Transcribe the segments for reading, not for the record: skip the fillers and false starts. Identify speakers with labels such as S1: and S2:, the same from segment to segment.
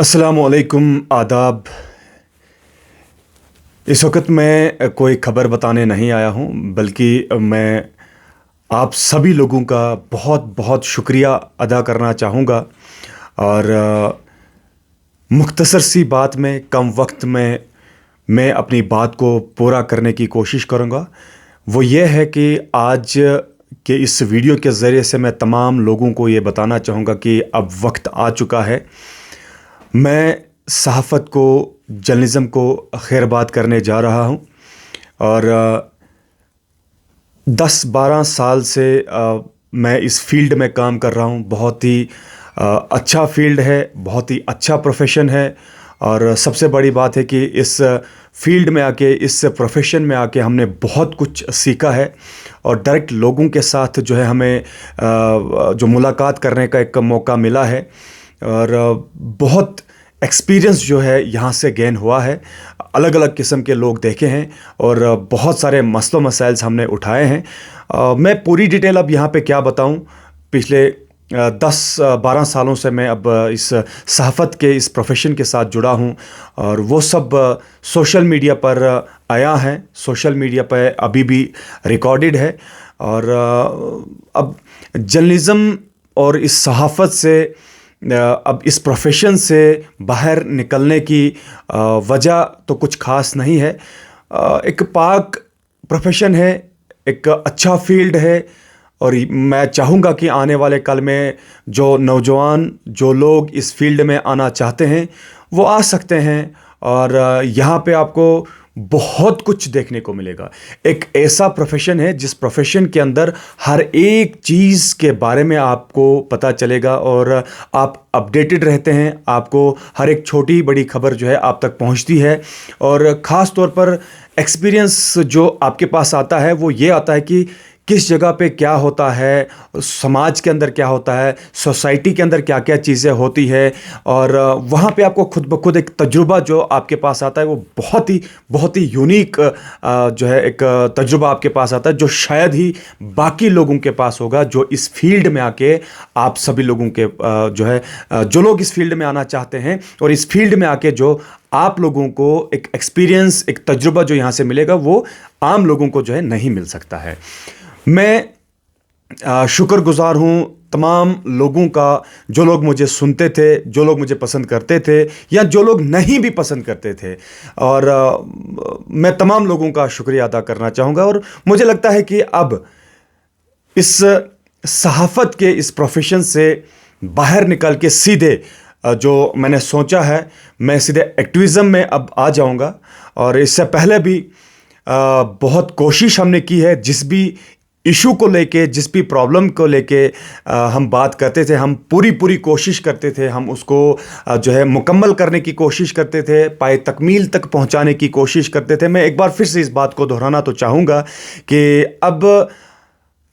S1: अस्सलामुअलैकुम आदाब। इस वक्त मैं कोई ख़बर बताने नहीं आया हूँ, बल्कि मैं आप सभी लोगों का बहुत बहुत शुक्रिया अदा करना चाहूँगा। और मुख्तसर सी बात में कम वक्त में मैं अपनी बात को पूरा करने की कोशिश करूँगा। वो ये है कि आज के इस वीडियो के ज़रिए से मैं तमाम लोगों को ये बताना चाहूँगा कि अब वक्त आ चुका है। मैं सहाफ़त को, जर्नलिज़्म को खैरबाद करने जा रहा हूँ। और 10-12 साल से मैं इस फील्ड में काम कर रहा हूँ। बहुत ही अच्छा फील्ड है, बहुत ही अच्छा प्रोफेशन है। और सबसे बड़ी बात है कि इस फील्ड में आके, इस प्रोफेशन में आके हमने बहुत कुछ सीखा है। और डायरेक्ट लोगों के साथ जो है हमें जो मुलाकात करने का एक मौका मिला है, और बहुत एक्सपीरियंस जो है यहाँ से गेन हुआ है। अलग अलग किस्म के लोग देखे हैं और बहुत सारे मसलों मसाइल हमने उठाए हैं। मैं पूरी डिटेल अब यहाँ पे क्या बताऊँ। पिछले 10-12 सालों से मैं अब इस सहाफ़त के इस प्रोफेशन के साथ जुड़ा हूँ, और वो सब सोशल मीडिया पर आया है, सोशल मीडिया पर अभी भी रिकॉर्डेड है। और अब जर्नलिज़्म और इस सहाफ़त से, अब इस प्रोफेशन से बाहर निकलने की वजह तो कुछ ख़ास नहीं है। एक पाक प्रोफेशन है, एक अच्छा फील्ड है। और मैं चाहूँगा कि आने वाले कल में जो नौजवान, जो लोग इस फील्ड में आना चाहते हैं, वो आ सकते हैं। और यहाँ पे आपको बहुत कुछ देखने को मिलेगा। एक ऐसा प्रोफेशन है जिस प्रोफेशन के अंदर हर एक चीज़ के बारे में आपको पता चलेगा, और आप अपडेटेड रहते हैं। आपको हर एक छोटी बड़ी खबर जो है आप तक पहुंचती है। और ख़ास तौर पर एक्सपीरियंस जो आपके पास आता है वो ये आता है कि किस जगह पे क्या होता है, समाज के अंदर क्या होता है, सोसाइटी के अंदर क्या क्या चीज़ें होती है। और वहाँ पे आपको खुद ब खुद एक तजुर्बा जो आपके पास आता है वो बहुत ही यूनिक जो है एक तजुर्बा आपके पास आता है, जो शायद ही बाकी लोगों के पास होगा, जो इस फील्ड में आके आप सभी लोगों के जो है जो लोग इस फील्ड में आना चाहते हैं, और इस फील्ड में आके जो आप लोगों को एक एक्सपीरियंस, एक तजुर्बा जो यहाँ से मिलेगा, वो आम लोगों को जो है नहीं मिल सकता है। मैं शुक्रगुजार हूँ तमाम लोगों का, जो लोग मुझे सुनते थे, जो लोग मुझे पसंद करते थे, या जो लोग नहीं भी पसंद करते थे। और मैं तमाम लोगों का शुक्रिया अदा करना चाहूँगा। और मुझे लगता है कि अब इस सहाफ़त के इस प्रोफेशन से बाहर निकल के सीधे जो मैंने सोचा है, मैं सीधे एक्टिविज़म में अब आ जाऊँगा। और इससे पहले भी बहुत कोशिश हमने की है। जिस भी इशू को लेके, जिस भी प्रॉब्लम को लेके हम बात करते थे, हम पूरी कोशिश करते थे, हम उसको जो है मुकम्मल करने की कोशिश करते थे, पाए तकमील तक पहुंचाने की कोशिश करते थे। मैं एक बार फिर से इस बात को दोहराना तो चाहूँगा कि अब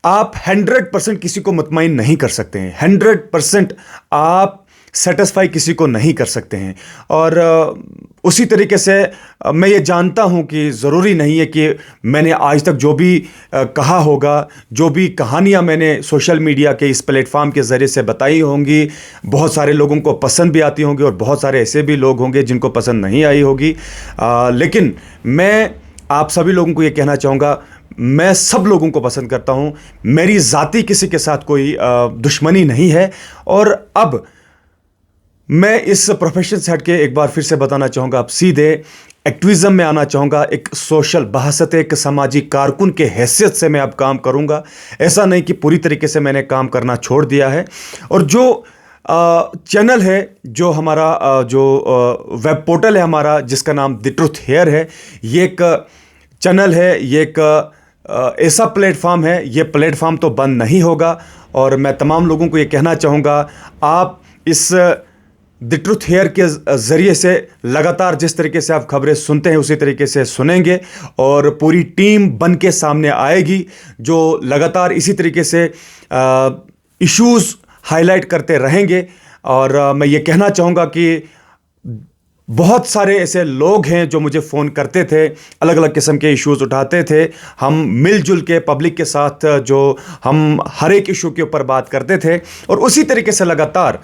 S1: आप 100% किसी को मुतमईन नहीं कर सकते हैं। 100% आप सेटिस्फाई किसी को नहीं कर सकते हैं। और उसी तरीके से मैं ये जानता हूँ कि ज़रूरी नहीं है कि मैंने आज तक जो भी कहा होगा, जो भी कहानियाँ मैंने सोशल मीडिया के इस प्लेटफॉर्म के ज़रिए से बताई होंगी, बहुत सारे लोगों को पसंद भी आती होंगी, और बहुत सारे ऐसे भी लोग होंगे जिनको पसंद नहीं आई होगी। लेकिन मैं आप सभी लोगों को ये कहना चाहूँगा, मैं सब लोगों को पसंद करता हूँ। मेरी ज़ाती किसी के साथ कोई दुश्मनी नहीं है। और अब मैं इस प्रोफेशन से हट के एक बार फिर से बताना चाहूँगा, अब सीधे एक्टिविज़म में आना चाहूँगा। एक सोशल बहसत, एक सामाजिक कारकुन के हैसियत से मैं अब काम करूँगा। ऐसा नहीं कि पूरी तरीके से मैंने काम करना छोड़ दिया है। और जो चैनल है, जो हमारा जो वेब पोर्टल है हमारा, जिसका नाम द ट्रुथ हेयर है, ये एक चैनल है, ये एक ऐसा प्लेटफॉर्म है, ये प्लेटफॉर्म तो बंद नहीं होगा। और मैं तमाम लोगों को ये कहना चाहूँगा, आप इस द ट्रुथ हेयर के ज़रिए से लगातार जिस तरीके से आप खबरें सुनते हैं उसी तरीके से सुनेंगे, और पूरी टीम बन के सामने आएगी जो लगातार इसी तरीके से इश्यूज़ हाईलाइट करते रहेंगे। और मैं ये कहना चाहूँगा कि बहुत सारे ऐसे लोग हैं जो मुझे फ़ोन करते थे, अलग अलग किस्म के इश्यूज़ उठाते थे। हम मिलजुल के पब्लिक के साथ जो हम हर एक इशू के ऊपर बात करते थे, और उसी तरीके से लगातार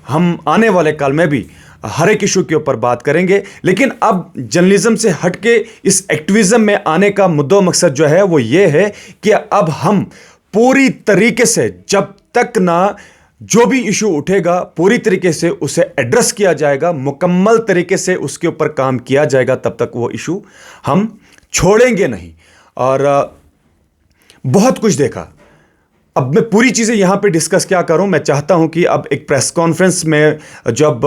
S1: हम आने वाले कल में भी हर एक इशू के ऊपर बात करेंगे। लेकिन अब जर्नलिज्म से हटके इस एक्टिविज्म में आने का मुद्दा मकसद जो है वो ये है कि अब हम पूरी तरीके से, जब तक ना जो भी इशू उठेगा पूरी तरीके से उसे एड्रेस किया जाएगा, मुकम्मल तरीके से उसके ऊपर काम किया जाएगा, तब तक वो इशू हम छोड़ेंगे नहीं। और बहुत कुछ देखा। अब मैं पूरी चीज़ें यहाँ पे डिस्कस क्या करूँ, मैं चाहता हूँ कि अब एक प्रेस कॉन्फ्रेंस में जब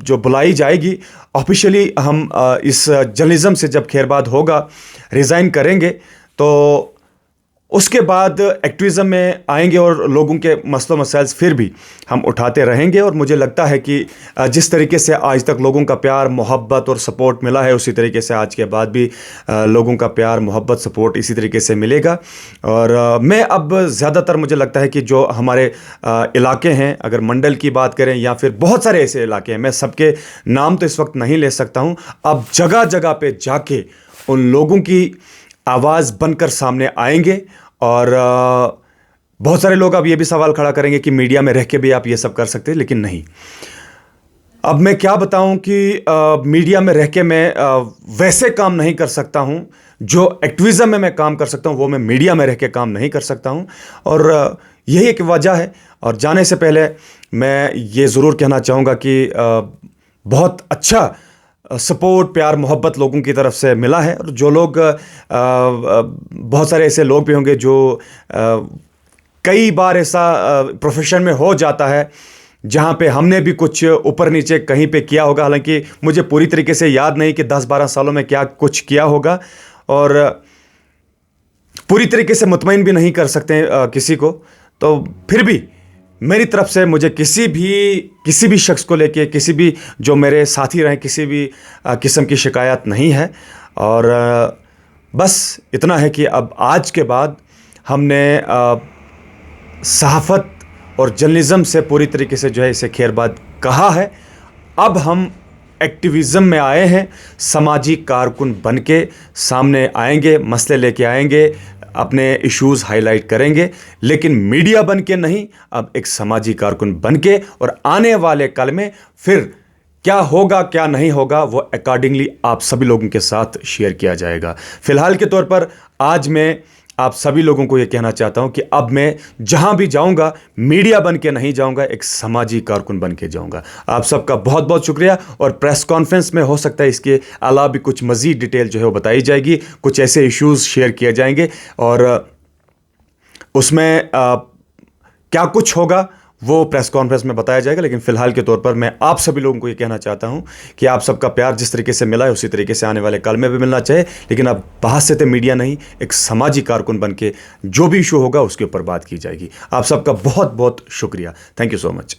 S1: जो बुलाई जाएगी ऑफिशियली, हम इस जर्नलिज्म से जब खैरबाद होगा, रिज़ाइन करेंगे, तो उसके बाद एक्टिविज़म में आएंगे और लोगों के मसलों मसाइल फिर भी हम उठाते रहेंगे। और मुझे लगता है कि जिस तरीके से आज तक लोगों का प्यार मोहब्बत और सपोर्ट मिला है, उसी तरीके से आज के बाद भी लोगों का प्यार मोहब्बत सपोर्ट इसी तरीके से मिलेगा। और मैं अब ज़्यादातर मुझे लगता है कि जो हमारे इलाके हैं, अगर मंडल की बात करें या फिर बहुत सारे ऐसे इलाके हैं, मैं सबके नाम तो इस वक्त नहीं ले सकता हूँ, अब जगह जगह पे जाके उन लोगों की आवाज़ बनकर सामने आएंगे। और बहुत सारे लोग अब ये भी सवाल खड़ा करेंगे कि मीडिया में रह के भी आप ये सब कर सकते हैं, लेकिन नहीं। अब मैं क्या बताऊं कि मीडिया में रह के मैं वैसे काम नहीं कर सकता हूं जो एक्टिविज़म में मैं काम कर सकता हूं, वो मैं मीडिया में रह के काम नहीं कर सकता हूं। और यही एक वजह है। और जाने से पहले मैं ये ज़रूर कहना चाहूँगा कि बहुत अच्छा सपोर्ट प्यार मोहब्बत लोगों की तरफ से मिला है। और जो लोग बहुत सारे ऐसे लोग भी होंगे जो कई बार ऐसा प्रोफेशन में हो जाता है जहाँ पे हमने भी कुछ ऊपर नीचे कहीं पे किया होगा, हालांकि मुझे पूरी तरीके से याद नहीं कि 10-12 सालों में क्या कुछ किया होगा, और पूरी तरीके से मुतमईन भी नहीं कर सकते किसी को। तो फिर भी मेरी तरफ से मुझे किसी भी शख्स को लेके, किसी भी जो मेरे साथी रहे, किसी भी किस्म की शिकायत नहीं है। और बस इतना है कि अब आज के बाद हमने सहाफ़त और जर्नलिज़म से पूरी तरीके से जो है इसे खैरबाद कहा है। अब हम एक्टिविज़म में आए हैं, समाजी कारकुन बन के सामने आएंगे, मसले लेके आएंगे, अपने इश्यूज़ हाईलाइट करेंगे, लेकिन मीडिया बन के नहीं, अब एक समाजी कारकुन बन के। और आने वाले कल में फिर क्या होगा क्या नहीं होगा वो अकॉर्डिंगली आप सभी लोगों के साथ शेयर किया जाएगा। फ़िलहाल के तौर पर आज मैं आप सभी लोगों को ये कहना चाहता हूँ कि अब मैं जहाँ भी जाऊँगा मीडिया बन के नहीं जाऊँगा, एक समाजी कारकुन बन के जाऊँगा। आप सबका बहुत बहुत शुक्रिया। और प्रेस कॉन्फ्रेंस में हो सकता है इसके अलावा भी कुछ मज़ीद डिटेल जो है वो बताई जाएगी, कुछ ऐसे इश्यूज़ शेयर किए जाएंगे, और उसमें क्या कुछ होगा वो प्रेस कॉन्फ्रेंस में बताया जाएगा। लेकिन फ़िलहाल के तौर पर मैं आप सभी लोगों को ये कहना चाहता हूँ कि आप सबका प्यार जिस तरीके से मिला है उसी तरीके से आने वाले कल में भी मिलना चाहिए। लेकिन अब बाहर से तो मीडिया नहीं, एक समाजी कारकुन बन के जो भी इशू होगा उसके ऊपर बात की जाएगी। आप सबका बहुत बहुत शुक्रिया। Thank you so much.